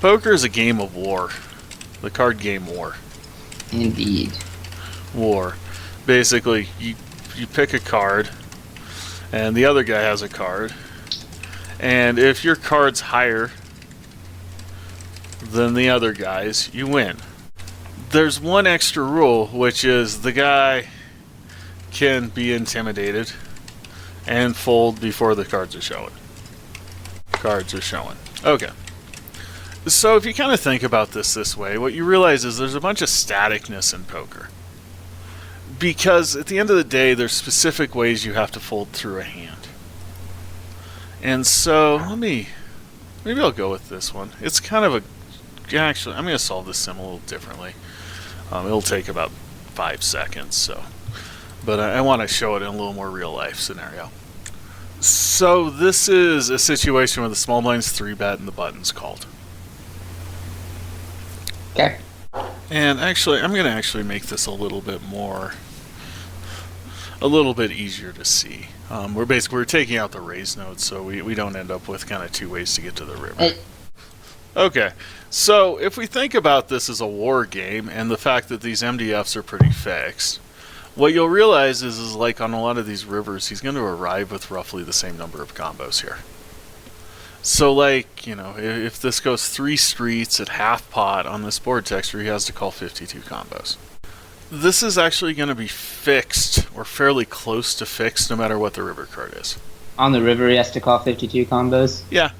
Poker is a game of war. The card game war. Indeed. War. Basically, you pick a card, and the other guy has a card. And if your card's higher than the other guy's, you win. There's one extra rule, which is the guy can be intimidated and fold before the cards are showing. Cards are showing. Okay. So if you kind of think about this way, what you realize is there's a bunch of staticness in poker. Because at the end of the day, there's specific ways you have to fold through a hand. And so, maybe I'll go with this one. It's kind of actually, I'm going to solve this sim a little differently. It'll take about 5 seconds, so. But I want to show it in a little more real-life scenario. So this is a situation where the small blind's 3-bet and the button's called. Okay. And actually, I'm going to actually make this a little bit easier to see. We're taking out the raise nodes, so we don't end up with kind of 2 ways to get to the river. Okay, so if we think about this as a war game and the fact that these MDFs are pretty fixed, what you'll realize is like on a lot of these rivers, he's going to arrive with roughly the same number of combos here. So like, if this goes 3 streets at half pot on this board texture, he has to call 52 combos. This is actually going to be fixed, or fairly close to fixed, no matter what the river card is. On the river, he has to call 52 combos? Yeah.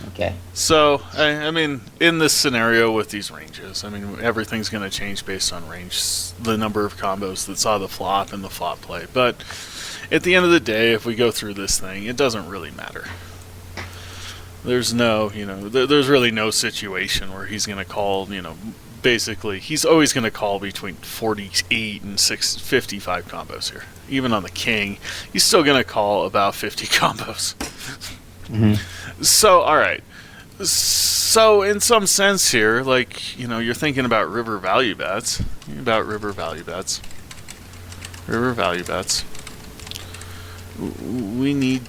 Okay. So, I mean, in this scenario with these ranges, I mean, everything's going to change based on range, the number of combos that saw the flop and the flop play. But at the end of the day, if we go through this thing, it doesn't really matter. There's no, there's really no situation where he's going to call, basically, he's always going to call between 48 and 55 combos here. Even on the king, he's still going to call about 50 combos. Mm-hmm. So, alright. So, in some sense here, like, you're thinking about river value bets. River value bets. We need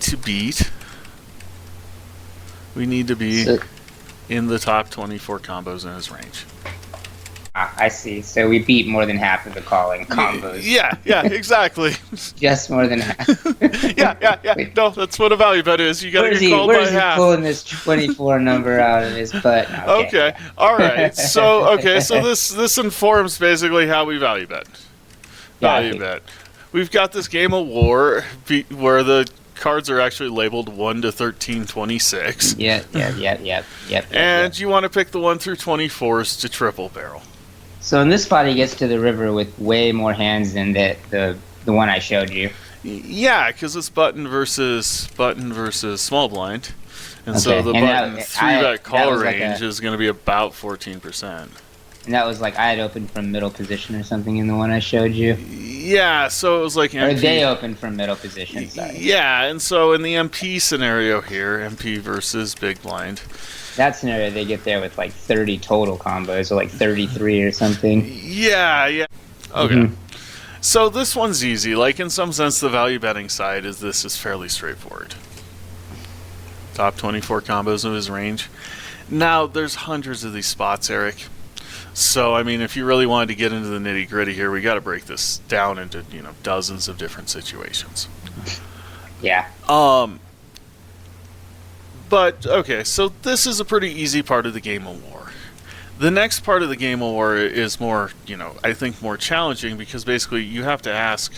to be in the top 24 combos in his range. I see. So we beat more than half of the calling combos. Yeah, exactly. Just more than half. yeah. No, that's what a value bet is. You gotta get called by half. Where's he pulling this 24 number out of his butt? Okay. All right. So this informs basically how we value bet. We've got this game of war where the cards are actually labeled 1 to 1326. Yep. And you want to pick the 1 through 24s to triple barrel. So in this spot, he gets to the river with way more hands than the one I showed you. Yeah, because it's button versus small blind, and so the button 3-bet call range is going to be about 14%. And that was like I had opened from middle position or something in the one I showed you. Yeah, so it was like MP. Or they opened from middle position. Sorry. Yeah, and so in the MP scenario here, MP versus big blind. That scenario, they get there with like 30 total combos, or like 33 or something. Yeah. Okay. Mm-hmm. So this one's easy. Like, in some sense, the value betting side is fairly straightforward. Top 24 combos of his range. Now, there's hundreds of these spots, Eric. So, I mean, if you really wanted to get into the nitty-gritty here, we got to break this down into, dozens of different situations. Yeah. But, okay, so this is a pretty easy part of the game of war. The next part of the game of war is more, I think more challenging because basically you have to ask,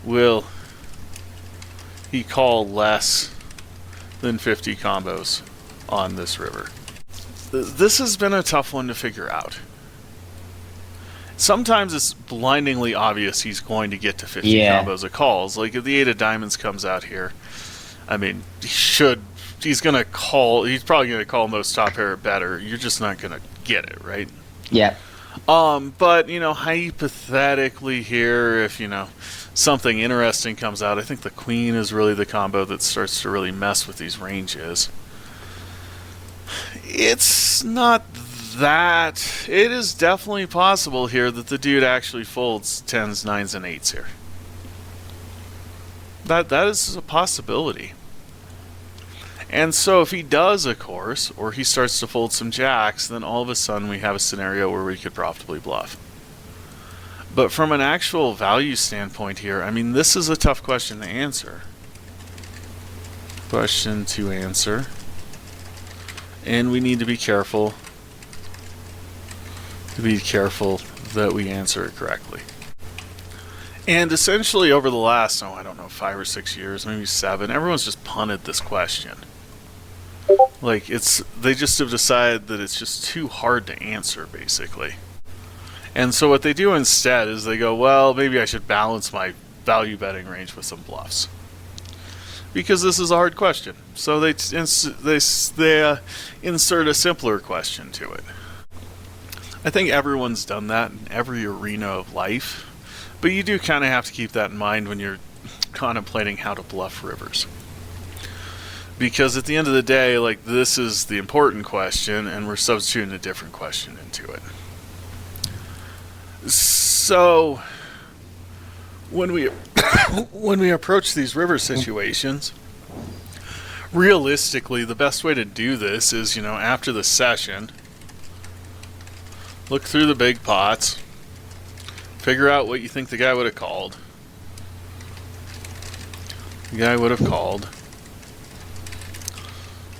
will he call less than 50 combos on this river? This has been a tough one to figure out. Sometimes it's blindingly obvious he's going to get to 50 combos of calls. Like if the 8 of diamonds comes out here, I mean, he's probably going to call most top pair better. You're just not going to get it, right? Yeah. But, hypothetically here, if, something interesting comes out, I think the queen is really the combo that starts to really mess with these ranges. It's not that. It is definitely possible here that the dude actually folds 10s, 9s, and 8s here. That is a possibility. And so if he does, of course, or he starts to fold some jacks, then all of a sudden we have a scenario where we could profitably bluff. But from an actual value standpoint here, I mean, this is a tough question to answer. Question to answer. And we need to be careful that we answer it correctly. And essentially over the last, I don't know, 5 or 6 years, maybe 7, everyone's just punted this question. Like, they just have decided that it's just too hard to answer, basically. And so what they do instead is they go, well, maybe I should balance my value betting range with some bluffs. Because this is a hard question. So they insert a simpler question to it. I think everyone's done that in every arena of life. But you do kind of have to keep that in mind when you're contemplating how to bluff rivers. Because at the end of the day, like, this is the important question, and we're substituting a different question into it. So, when we approach these river situations, realistically, the best way to do this is, after the session, look through the big pots, figure out what you think the guy would have called.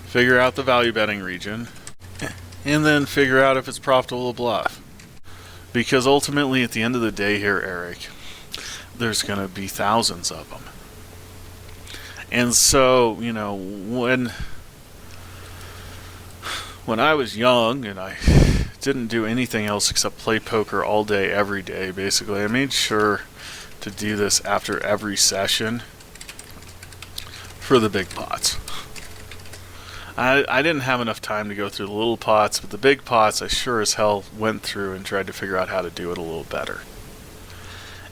Figure out the value betting region, and then figure out if it's profitable to bluff. Because ultimately, at the end of the day here, Eric, there's going to be thousands of them. And so, when I was young and I didn't do anything else except play poker all day, every day, basically, I made sure to do this after every session for the big pots. I didn't have enough time to go through the little pots, but the big pots I sure as hell went through and tried to figure out how to do it a little better.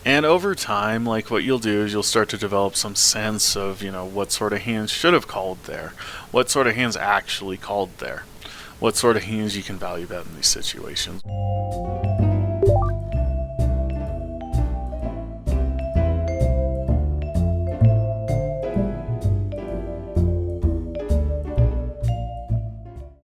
And over time, like, what you'll do is you'll start to develop some sense of, what sort of hands should have called there, what sort of hands actually called there, what sort of hands you can value bet in these situations.